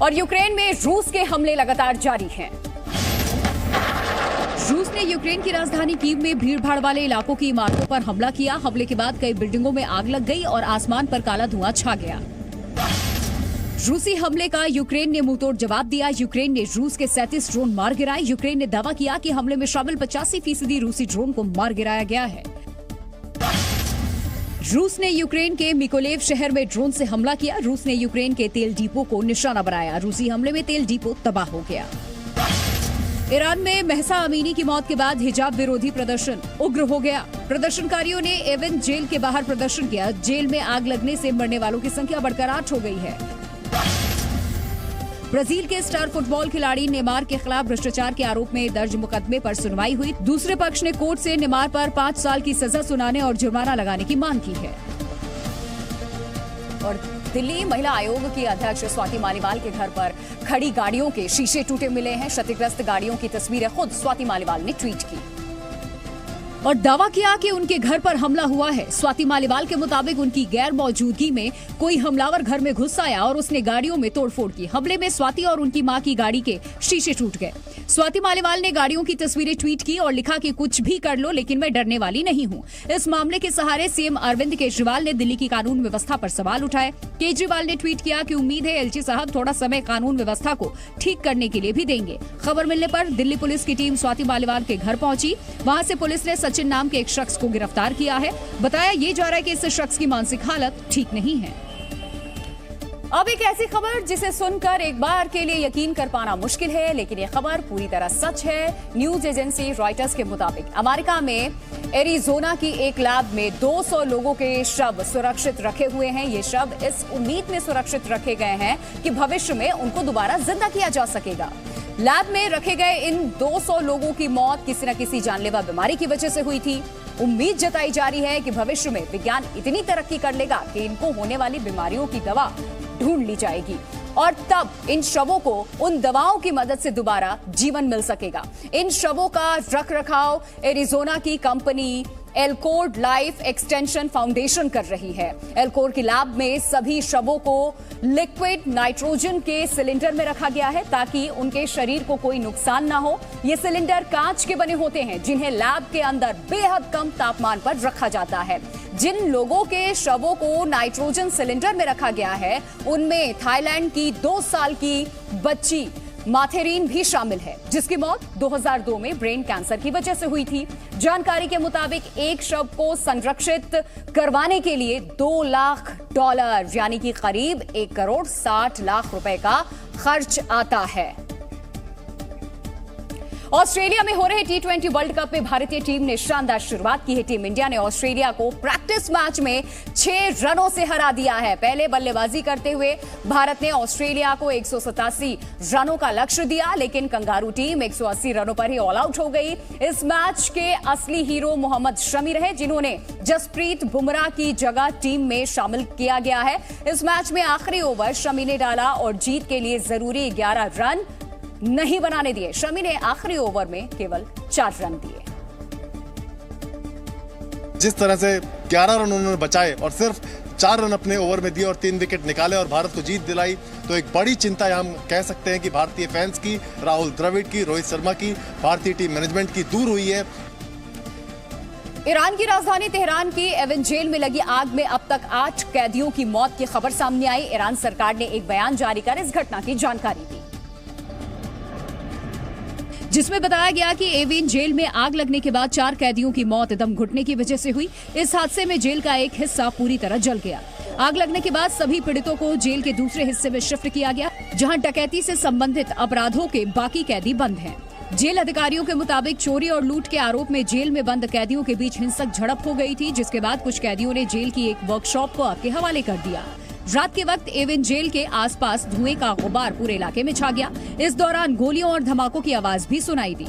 और यूक्रेन में रूस के हमले लगातार जारी हैं। रूस ने यूक्रेन की राजधानी कीव में भीड़भाड़ वाले इलाकों की इमारतों पर हमला किया। हमले के बाद कई बिल्डिंगों में आग लग गई और आसमान पर काला धुआं छा गया। रूसी हमले का यूक्रेन ने मुंहतोड़ जवाब दिया। यूक्रेन ने रूस के 37 ड्रोन मार गिराए। यूक्रेन ने दावा किया कि हमले में शामिल 85% रूसी ड्रोन को मार गिराया गया है। रूस ने यूक्रेन के मिकोलेव शहर में ड्रोन से हमला किया। रूस ने यूक्रेन के तेल डिपो को निशाना बनाया। रूसी हमले में तेल डिपो तबाह हो गया। ईरान में महसा अमीनी की मौत के बाद हिजाब विरोधी प्रदर्शन उग्र हो गया। प्रदर्शनकारियों ने एवन जेल के बाहर प्रदर्शन किया। जेल में आग लगने से मरने वालों की संख्या बढ़कर 8 हो गई है। ब्राजील के स्टार फुटबॉल खिलाड़ी नेमार के खिलाफ भ्रष्टाचार के आरोप में दर्ज मुकदमे पर सुनवाई हुई। दूसरे पक्ष ने कोर्ट से नेमार पर 5 साल की सजा सुनाने और जुर्माना लगाने की मांग की है। और दिल्ली महिला आयोग की अध्यक्ष स्वाति मालीवाल के घर पर खड़ी गाड़ियों के शीशे टूटे मिले हैं। क्षतिग्रस्त गाड़ियों की तस्वीरें खुद स्वाति मालीवाल ने ट्वीट की और दावा किया कि उनके घर पर हमला हुआ है। स्वाति मालीवाल के मुताबिक उनकी गैर मौजूदगी में कोई हमलावर घर में घुस आया और उसने गाड़ियों में तोड़फोड़ की। हमले में स्वाति और उनकी मां की गाड़ी के शीशे टूट गए। स्वाति मालीवाल ने गाड़ियों की तस्वीरें ट्वीट की और लिखा कि कुछ भी कर लो लेकिन मैं डरने वाली नहीं हूं। इस मामले के सहारे सीएम अरविंद केजरीवाल ने दिल्ली की कानून व्यवस्था पर सवाल उठाए। केजरीवाल ने ट्वीट किया कि उम्मीद है एलजी साहब थोड़ा समय कानून व्यवस्था को ठीक करने के लिए भी देंगे। खबर मिलने पर दिल्ली पुलिस की टीम स्वाति मालीवाल के घर पहुंची। वहां से पुलिस ने सचिन नाम के एक शख्स को गिरफ्तार किया है। बताया ये जा रहा है कि इस शख्स की मानसिक हालत ठीक नहीं है। अब एक ऐसी खबर जिसे सुनकर एक बार के लिए यकीन कर पाना मुश्किल है, लेकिन ये खबर पूरी तरह सच है। न्यूज एजेंसी रॉयटर्स के मुताबिक अमेरिका में एरिजोना की एक लैब में 200 लोगों के शव सुरक्षित रखे हुए हैं। ये शव इस उम्मीद में सुरक्षित रखे गए हैं कि भविष्य में उनको दोबारा जिंदा किया जा सकेगा। लैब में रखे गए इन 200 लोगों की मौत किसी न किसी जानलेवा बीमारी की वजह से हुई थी। उम्मीद जताई जा रही है कि भविष्य में विज्ञान इतनी तरक्की कर लेगा कि इनको होने वाली बीमारियों की दवा ढूंढ ली जाएगी और तब इन शवों को उन दवाओं की मदद से दोबारा जीवन मिल सकेगा। इन शवों का रखरखाव एरिजोना की कंपनी एल्कोर लाइफ एक्सटेंशन फाउंडेशन कर रही है। एल्कोर की लैब में सभी शवों को लिक्विड नाइट्रोजन के सिलेंडर में रखा गया है ताकि उनके शरीर को कोई नुकसान ना हो। ये सिलेंडर कांच के बने होते हैं जिन्हें लैब के अंदर बेहद कम तापमान पर रखा जाता है। जिन लोगों के शवों को नाइट्रोजन सिलेंडर में रखा गया है उनमें थाईलैंड की 2 साल की बच्ची माथेरीन भी शामिल है, जिसकी मौत 2002 में ब्रेन कैंसर की वजह से हुई थी। जानकारी के मुताबिक एक शव को संरक्षित करवाने के लिए $2 लाख यानी कि करीब 1 करोड़ 60 लाख रुपए का खर्च आता है। ऑस्ट्रेलिया में हो रहे T20 वर्ल्ड कप में भारतीय टीम ने शानदार शुरुआत की है। टीम इंडिया ने ऑस्ट्रेलिया को प्रैक्टिस मैच में 6 रनों से हरा दिया है। पहले बल्लेबाजी करते हुए भारत ने ऑस्ट्रेलिया को 187 रनों का लक्ष्य दिया, लेकिन कंगारू टीम 180 रनों पर ही ऑल आउट हो गई। इस मैच के असली हीरो मोहम्मद शमी रहे, जिन्होंने जसप्रीत बुमराह की जगह टीम में शामिल किया गया है। इस मैच में आखिरी ओवर शमी ने डाला और जीत के लिए जरूरी 11 रन नहीं बनाने दिए। शमी ने आखिरी ओवर में केवल 4 रन दिए। जिस तरह से 11 रन उन्होंने बचाए और सिर्फ 4 रन अपने ओवर में दिए और 3 विकेट निकाले और भारत को जीत दिलाई, तो एक बड़ी चिंता हम कह सकते हैं कि भारतीय फैंस की, राहुल द्रविड़ की, रोहित शर्मा की, भारतीय टीम मैनेजमेंट की दूर हुई है। ईरान की राजधानी तेहरान की एवन जेल में लगी आग में अब तक 8 कैदियों की मौत की खबर सामने आई। ईरान सरकार ने एक बयान जारी कर इस घटना की जानकारी दी, जिसमें बताया गया कि एवन जेल में आग लगने के बाद 4 कैदियों की मौत दम घुटने की वजह से हुई। इस हादसे में जेल का एक हिस्सा पूरी तरह जल गया। आग लगने के बाद सभी पीड़ितों को जेल के दूसरे हिस्से में शिफ्ट किया गया, जहां डकैती से संबंधित अपराधों के बाकी कैदी बंद हैं। जेल अधिकारियों के मुताबिक चोरी और लूट के आरोप में जेल में बंद कैदियों के बीच हिंसक झड़प हो गई थी, जिसके बाद कुछ कैदियों ने जेल की एक वर्कशॉप को आग के हवाले कर दिया। रात के वक्त एवन जेल के आसपास धुएं का गुबार पूरे इलाके में छा गया। इस दौरान गोलियों और धमाकों की आवाज भी सुनाई दी।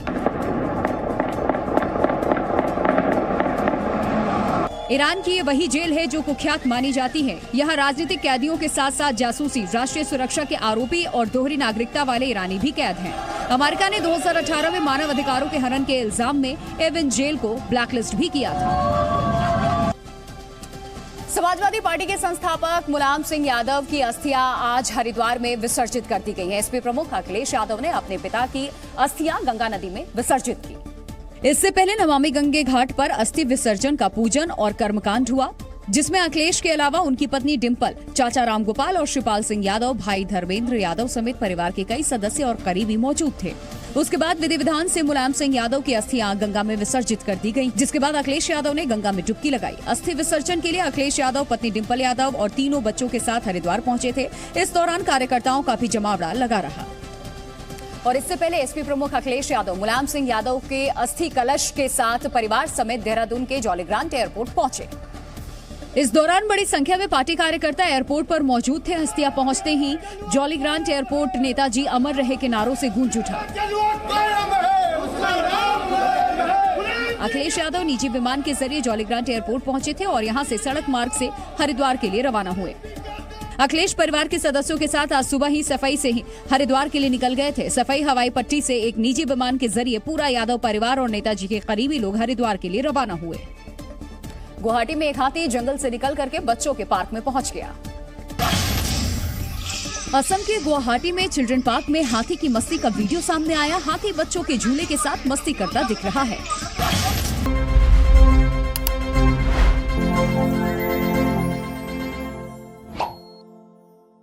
ईरान की ये वही जेल है जो कुख्यात मानी जाती है। यहाँ राजनीतिक कैदियों के साथ साथ जासूसी, राष्ट्रीय सुरक्षा के आरोपी और दोहरी नागरिकता वाले ईरानी भी कैद हैं। अमेरिका ने 2018 में मानव अधिकारों के हनन के इल्जाम में एवन जेल को ब्लैकलिस्ट भी किया था। समाजवादी पार्टी के संस्थापक मुलायम सिंह यादव की अस्थियां आज हरिद्वार में विसर्जित कर दी गई हैं। एसपी प्रमुख अखिलेश यादव ने अपने पिता की अस्थियां गंगा नदी में विसर्जित की। इससे पहले नमामि गंगे घाट पर अस्थि विसर्जन का पूजन और कर्मकांड हुआ, जिसमें अखिलेश के अलावा उनकी पत्नी डिंपल, चाचा रामगोपाल और शिवपाल सिंह यादव, भाई धर्मेंद्र यादव समेत परिवार के कई सदस्य और करीबी मौजूद थे। उसके बाद विधि विधान से मुलायम सिंह यादव की अस्थियां गंगा में विसर्जित कर दी गईं, जिसके बाद अखिलेश यादव ने गंगा में डुबकी लगाई। अस्थि विसर्जन के लिए अखिलेश यादव, पत्नी डिंपल यादव और तीनों बच्चों के साथ हरिद्वार पहुंचे थे। इस दौरान कार्यकर्ताओं का भी जमावड़ा लगा रहा। और इससे पहले एसपी प्रमुख अखिलेश यादव मुलायम सिंह यादव के अस्थि कलश के साथ परिवार समेत देहरादून के जॉली ग्रांट एयरपोर्ट पहुंचे। इस दौरान बड़ी संख्या में पार्टी कार्यकर्ता एयरपोर्ट पर मौजूद थे। अस्थियां पहुंचते ही जॉली ग्रांट एयरपोर्ट नेताजी अमर रहे के नारों से गूंज उठा। अखिलेश यादव निजी विमान के जरिए जॉली ग्रांट एयरपोर्ट पहुंचे थे और यहां से सड़क मार्ग से हरिद्वार के लिए रवाना हुए। अखिलेश परिवार के सदस्यों के साथ आज सुबह ही सफाई से ही हरिद्वार के लिए निकल गए थे। सफाई हवाई पट्टी से एक निजी विमान के जरिए पूरा यादव परिवार और नेताजी के करीबी लोग हरिद्वार के लिए रवाना हुए। गुवाहाटी में एक हाथी जंगल से निकल करके बच्चों के पार्क में पहुंच गया। असम के गुवाहाटी में चिल्ड्रन पार्क में हाथी की मस्ती का वीडियो सामने आया। हाथी बच्चों के झूले के साथ मस्ती करता दिख रहा है।